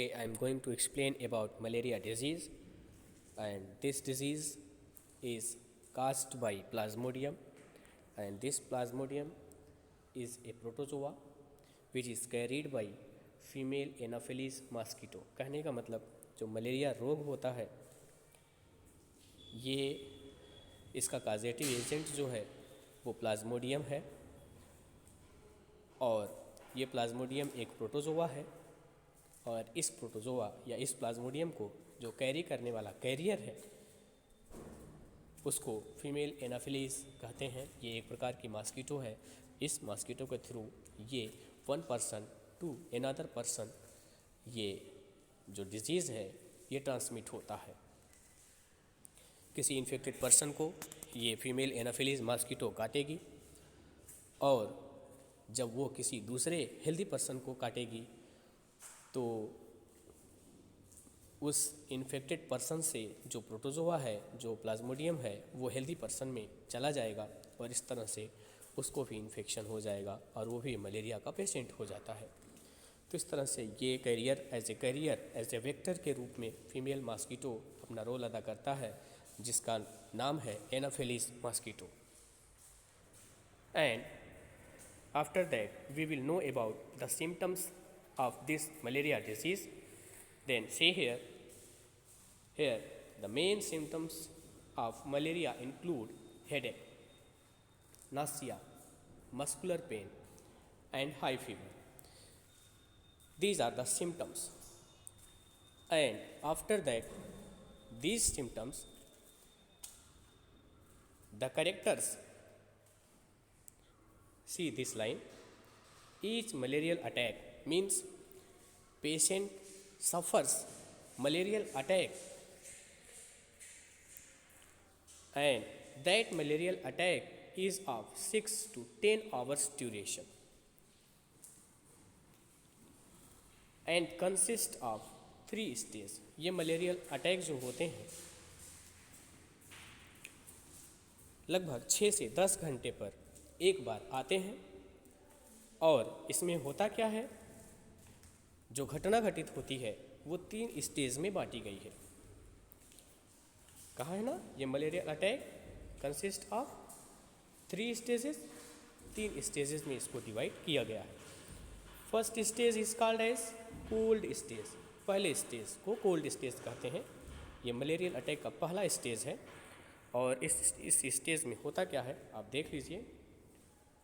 I am going to explain about malaria disease, and this disease is caused by Plasmodium, and this Plasmodium is a protozoa which is carried by female Anopheles mosquito. कहने का मतलब जो malaria रोग होता है ये इसका काजेटिव agent जो है वो प्लाज्मोडियम है, और ये प्लाज्मोडियम एक प्रोटोजोआ है, और इस प्रोटोजोआ या इस प्लाज्मोडियम को जो कैरी करने वाला कैरियर है उसको फीमेल एनाफिलीज कहते हैं। ये एक प्रकार की मॉस्किटो है। इस मॉस्किटो के थ्रू ये one person to another person ये जो डिजीज़ है ये ट्रांसमिट होता है। किसी इन्फेक्टेड पर्सन को ये फीमेल एनाफिलीज मॉस्किटो काटेगी, और जब वो किसी दूसरे हेल्दी पर्सन को काटेगी तो उस इन्फेक्टेड पर्सन से जो प्रोटोजोआ है, जो प्लाज्मोडियम है, वो हेल्दी पर्सन में चला जाएगा, और इस तरह से उसको भी इन्फेक्शन हो जाएगा और वो भी मलेरिया का पेशेंट हो जाता है। तो इस तरह से ये कैरियर एज ए वेक्टर के रूप में फीमेल मॉस्किटो अपना रोल अदा करता है, जिसका नाम है Anopheles mosquito. And after that we will know about the symptoms of this malaria disease. Then see here the main symptoms of malaria include headache, nausea, muscular pain and high fever. These are the symptoms, and after that these symptoms, the characters, see this line, each malarial attack means patient suffers malarial attack, and that malarial attack is of 6 to 10 hours duration and consists of 3 stages. ये malarial attack जो होते हैं लगभग 6 से 10 घंटे पर एक बार आते हैं, और इसमें होता क्या है, जो घटना घटित होती है वो 3 स्टेज में बांटी गई है। कहा है ना, ये malaria attack consist of 3 stages, 3 stages में इसको डिवाइड किया गया है। First stage is called as cold stage. पहले स्टेज को कोल्ड स्टेज कहते हैं। ये मलेरियल अटैक का पहला स्टेज है, और इस स्टेज में होता क्या है आप देख लीजिए।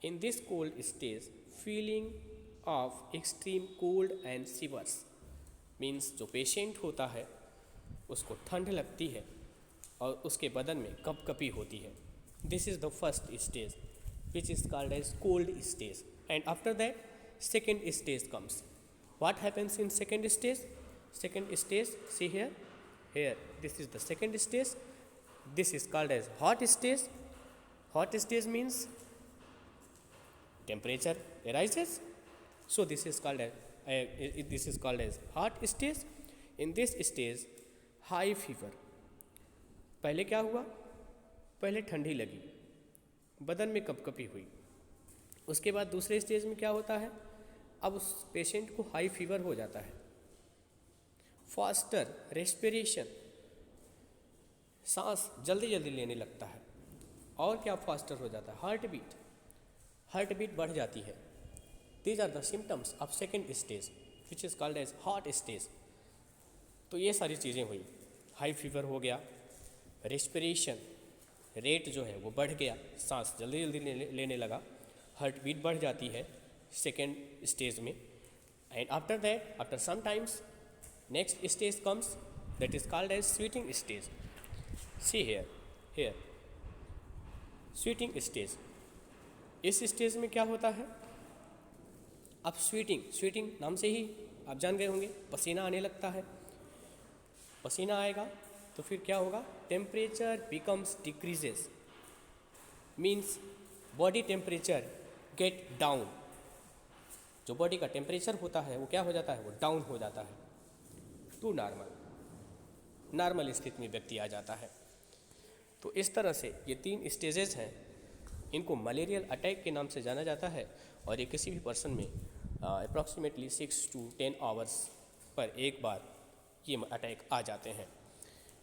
In this cold stage feeling of extreme cold and शिवर्स means जो पेशेंट होता है उसको ठंड लगती है और उसके बदन में कपकपी होती है। This is the first stage which is called as cold stage. And after that second stage comes. What happens in second stage? Second stage, see here this is the second stage. This is called as hot stage. Hot stage means temperature rises, so this is called as hot stage. In this stage high fever, पहले क्या हुआ, पहले ठंडी लगी, बदन में कपकपी हुई। उसके बाद दूसरे स्टेज में क्या होता है, अब उस पेशेंट को हाई फीवर हो जाता है। फास्टर रेस्पिरेशन, सांस जल्दी जल्दी लेने लगता है। और क्या फास्टर हो जाता है, हार्ट बीट बढ़ जाती है। These are the symptoms of second stage which is called as hot stage. तो ये सारी चीज़ें हुई, हाई फीवर हो गया, रेस्पिरेशन रेट जो है वो बढ़ गया, सांस जल्दी जल्दी लेने लगा, हार्ट बीट बढ़ जाती है सेकेंड स्टेज में। And after that, after some times, next stage comes that is called as sweating stage. See here sweating stage. इस स्टेज में क्या होता है, अब स्वीटिंग नाम से ही आप जान गए होंगे, पसीना आने लगता है। पसीना आएगा तो फिर क्या होगा, temperature becomes decreases means body temperature get down. जो बॉडी का टेम्परेचर होता है वो क्या हो जाता है, वो डाउन हो जाता है टू नॉर्मल स्थिति में व्यक्ति आ जाता है। तो इस तरह से ये 3 स्टेजेस हैं, इनको मलेरियल अटैक के नाम से जाना जाता है, और ये किसी भी पर्सन में अप्रॉक्सीमेटली 6 to 10 आवर्स पर एक बार ये अटैक आ जाते हैं।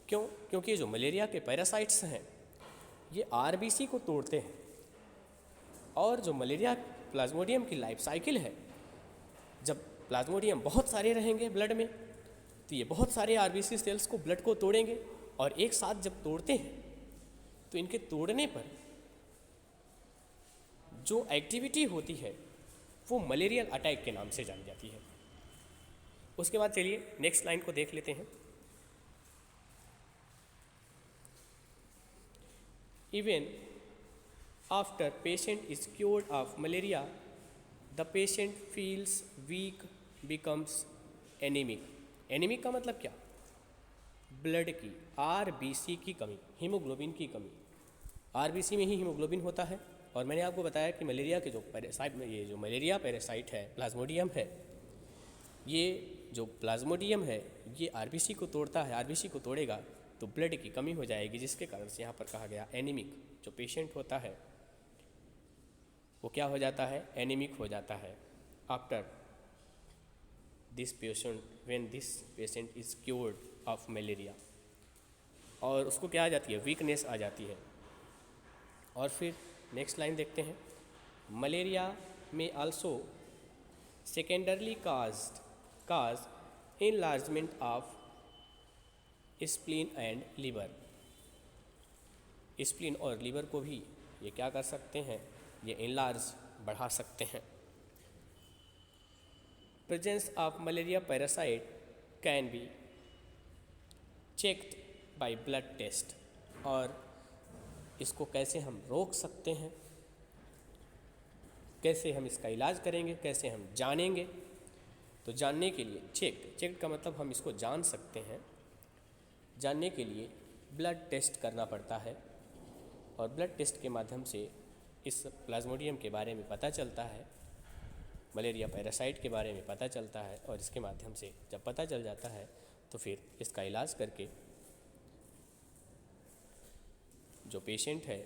क्यों? क्योंकि जो मलेरिया के पैरासाइट्स हैं ये आरबीसी को तोड़ते हैं, और जो मलेरिया प्लाज्मोडियम की लाइफ साइकिल है, जब प्लाज्मोडियम बहुत सारे रहेंगे ब्लड में तो ये बहुत सारे आरबीसी सेल्स को, ब्लड को तोड़ेंगे, और एक साथ जब तोड़ते हैं तो इनके तोड़ने पर जो एक्टिविटी होती है वो मलेरियल अटैक के नाम से जानी जाती है। उसके बाद चलिए नेक्स्ट लाइन को देख लेते हैं। Even after patient is cured of malaria the patient feels weak, becomes anaemic. Anaemic का मतलब क्या? ब्लड की, आरबीसी की कमी, हीमोग्लोबिन की कमी। आरबीसी में ही हीमोग्लोबिन होता है, और मैंने आपको बताया कि मलेरिया के जो पैरासाइट में, ये जो मलेरिया पैरासाइट है, प्लाज्मोडियम है, ये जो प्लाज्मोडियम है ये आरबीसी को तोड़ता है। आरबीसी को तोड़ेगा तो ब्लड की कमी हो जाएगी, जिसके कारण से यहाँ पर कहा गया एनीमिक। जो पेशेंट होता है वो क्या हो जाता है? एनीमिक हो जाता है। After this patient, when this patient is cured of malaria, और उसको क्या आ जाती है? वीकनेस आ जाती है। और फिर नेक्स्ट लाइन देखते हैं। मलेरिया में also secondarily cause enlargement of spleen and liver. Spleen और लीवर को भी ये क्या कर सकते हैं? ये इनलार्ज, बढ़ा सकते हैं। Presence of malaria parasite can be checked by blood test. और इसको कैसे हम रोक सकते हैं, कैसे हम इसका इलाज करेंगे, कैसे हम जानेंगे? तो जानने के लिए चेक का मतलब हम इसको जान सकते हैं। जानने के लिए ब्लड टेस्ट करना पड़ता है, और ब्लड टेस्ट के माध्यम से इस प्लाज्मोडियम के बारे में पता चलता है, मलेरिया पैरासाइट के बारे में पता चलता है, और इसके माध्यम से जब पता चल जाता है तो फिर इसका इलाज करके जो पेशेंट है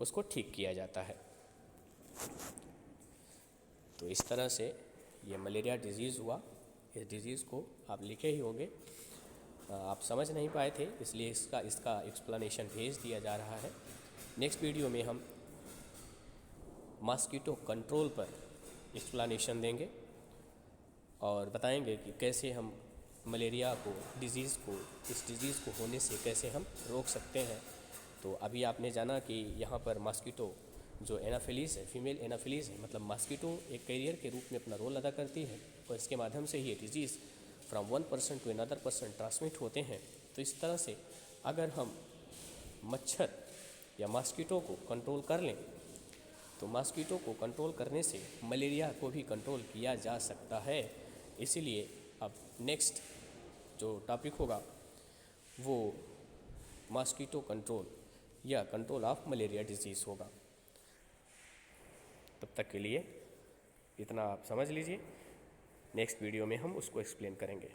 उसको ठीक किया जाता है। तो इस तरह से ये मलेरिया डिजीज़ हुआ। इस डिज़ीज़ को आप लिखे ही होंगे, आप समझ नहीं पाए थे, इसलिए इसका एक्सप्लेनेशन भेज दिया जा रहा है। नेक्स्ट वीडियो में हम मॉस्किटो कंट्रोल पर एक्सप्लेनेशन देंगे और बताएंगे कि कैसे हम मलेरिया को, इस डिज़ीज़ को होने से कैसे हम रोक सकते हैं। तो अभी आपने जाना कि यहाँ पर मॉस्किटो जो एनाफिलीज़ है, फीमेल एनाफिलीज़ है, मतलब मॉस्किटो एक कैरियर के रूप में अपना रोल अदा करती है, और इसके माध्यम से ये disease from one person to another person transmit होते हैं। तो इस तरह से अगर हम मच्छर या मॉस्किटो को कंट्रोल कर लें तो मॉस्किटो को कंट्रोल करने से मलेरिया को भी कंट्रोल किया जा सकता है। इसीलिए अब नेक्स्ट जो टॉपिक होगा वो मॉस्किटो कंट्रोल या कंट्रोल ऑफ मलेरिया डिजीज़ होगा। तब तक के लिए इतना आप समझ लीजिए, नेक्स्ट वीडियो में हम उसको एक्सप्लेन करेंगे।